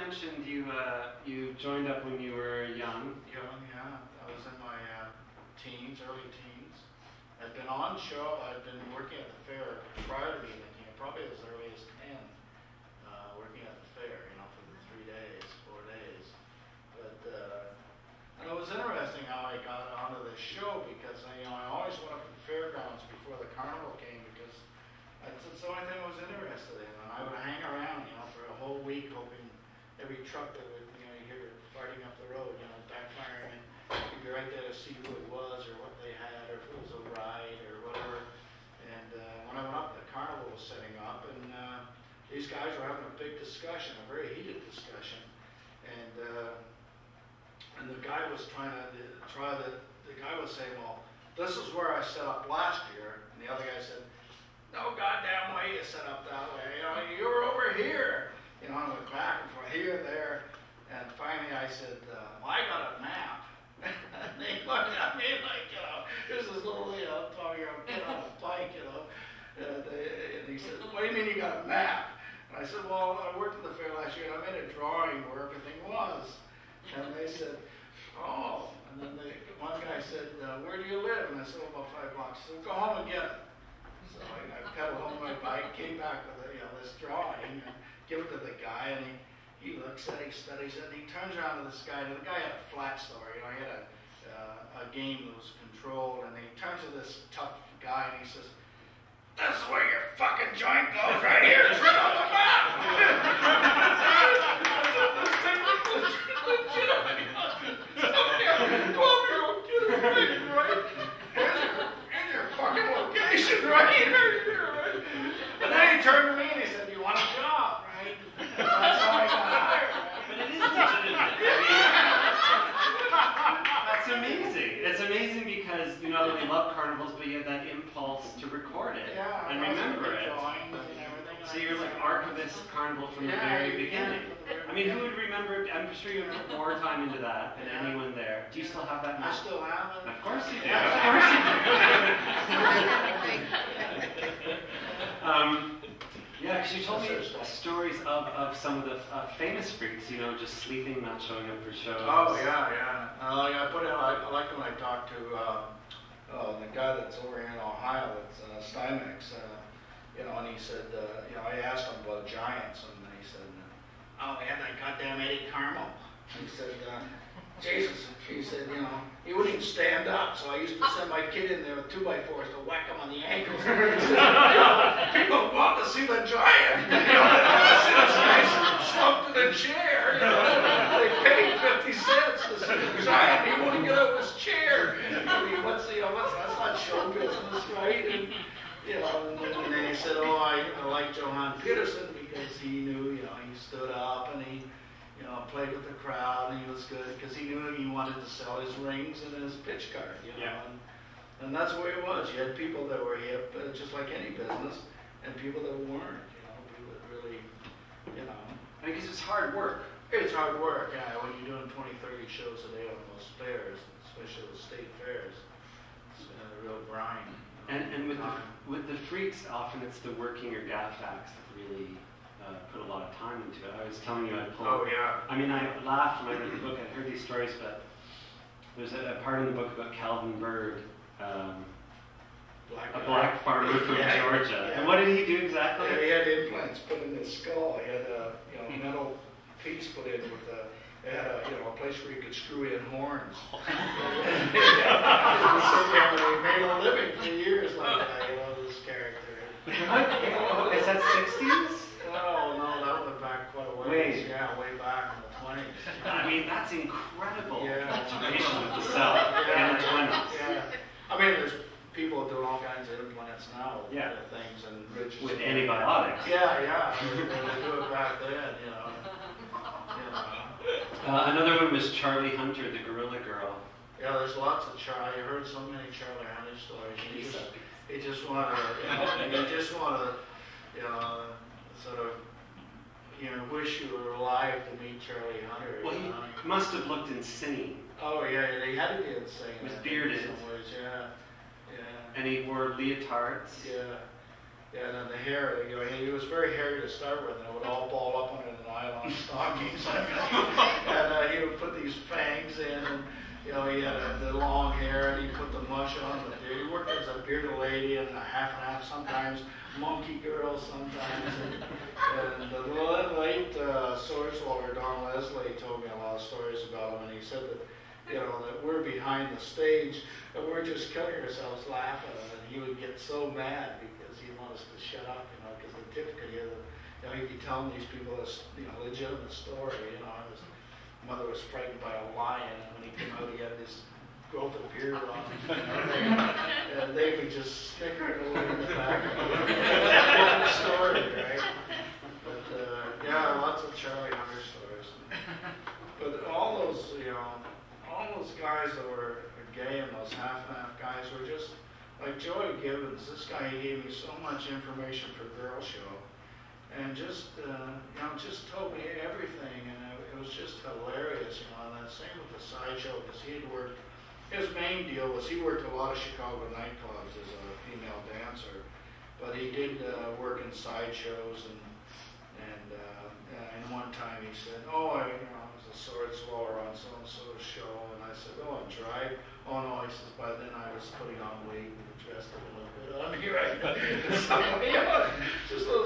mentioned you joined up when you were young. Young, yeah. I was in my teens, early teens. I'd been on show. I'd been working at the fair prior to being a teen, probably as early as 10, working at the fair, you know, for the 3 days, 4 days. But and it was interesting how I got onto this show because I always went up to the fairgrounds before the carnival came because that's the only thing I was interested in. And I would hang around, you know, for a whole week hoping every truck that would, you know, you hear it farting up the road, you know, backfiring, and you'd be right there to see who it was or what they had or if it was a ride or whatever. And when I went up, the carnival was setting up, and these guys were having a big discussion, a very heated discussion. And the guy was the guy was saying, well, this is where I set up last year. And the other guy said, no goddamn way you set up that way. You know, you were over here. You know, I went back and forth, here and there. And finally I said, well, I got a map. And they looked at me like, you know, here's this little, you know, 12-year-old kid on a bike, you know. And he said, what do you mean you got a map? And I said, well, I worked at the fair last year and I made a drawing where everything was. And they said, oh. And then one guy said, where do you live? And I said, about 5 blocks. He said, go home and get it. So I pedaled home my bike, came back with this drawing, and give it to the guy, and he looks at it, he studies it, and he turns around to this guy, and the guy had a flat story, you know, he had a game that was controlled, and he turns to this tough guy, and he says, this is where your fucking joint goes, right here, it's right on the map! Right here, right? And then he turned to me and he said, you want a job, right? And that's how I got hired. But it is legitimate. That's amazing. It's amazing because you not only love carnivals, but you have that impulse to record it and remember it. So you're like archivist carnival from the very beginning. I mean, who would remember? I'm sure you put more time into that than anyone there. Do you still have that map? I still have it. Of course you do. Of course you do. Yeah, because you told me stories of some of the famous freaks, you know, just sleeping, not showing up for shows. Oh, yeah. I like when I talk to the guy that's over here in Ohio, that's Stymex, you know, and he said, you know, I asked him about Giants, and he said, oh, they had that goddamn Eddie Carmel. He said, Jesus, he said, you know, he wouldn't even stand up, so I used to send my kid in there with 2x4s to whack him on the ankles. He said, you know, people want to see the Giant. You know, to see this guy slumped in a chair. You know, they paid 50 cents to see the Giant. He wouldn't get out of his chair. I mean, that's not show business, right? And, you know, and then he said, oh, I like Johan Peterson because he knew, you know, he stood up and he, you know, played with the crowd, and he was good because he knew he wanted to sell his rings and his pitch card, you know. Yeah. And that's the way it was. You had people that were hip, just like any business, and people that weren't, you know, people that really, you know. I guess it's hard work. It's hard work, yeah, when you're doing 20, 30 shows a day on those fairs, especially the state fairs. It's a real grind. You know? And with the freaks, often it's the working or gaff acts that really put a lot of time into it. I was telling you I pulled. Oh, yeah. I mean, I laughed when I read the book. I heard these stories, but there's a part in the book about Calvin Bird, a black farmer from Georgia. Yeah. And what did he do exactly? Yeah, he had implants put in his skull. He had a metal piece put in with a place where you could screw in horns. He made a living for years like that. You know, this character. Is that 60s? Oh no, that went back quite a ways. Yeah, way back in the 20s. I mean, that's incredible. Cultivation of the cell in the 20s. Yeah. I mean, there's people doing all kinds of implants now with things and riches. With antibiotics. Yeah. They do it back then, you know. Another one was Charlie Hunter, the Gorilla Girl. Yeah, there's lots of Charlie. I heard so many Charlie Hunter stories. You just want to, sort of, wish you were alive to meet Charlie Hunter. Well, he must have looked insane. Oh yeah, he had to be insane. He was bearded. In some ways, yeah. And he wore leotards. Yeah. Yeah, and then the hair, you know, he was very hairy to start with, and it would all ball up under the nylon stockings. And he would put these fangs in, and you know, he had the long hair, and he put the mush on the beard. He worked as a bearded lady and a half, sometimes monkey girl, sometimes. And the late sword swallower Don Leslie told me a lot of stories about him, and he said that, you know, that we're behind the stage and we're just killing ourselves laughing, and he would get so mad because he wanted us to shut up, you know, because typically, you know, he'd be telling these people this, you know, legitimate story, you know. His mother was frightened by a lion, and when he came out, he had this growth of beard on him, and they would just snicker away in the back. Different story, right? But yeah, lots of Charlie Hunter stories. But all those, you know, all those guys that were gay and those half-and-half guys were just like Joey Gibbons. This guy, he gave me so much information for Girl Show, and just you know, just told me everything, and it was just hilarious, you know. And that same with the sideshow, because he had worked. His main deal was he worked a lot of Chicago nightclubs as a female dancer, but he did work in sideshows, and one time he said, "Oh, you know, I was a sword swallower on so and so's show," and I said, "Oh, and tried." "Oh no," he says, "by then I was putting on weight and dressed a little bit on me, right?" So, you know, just little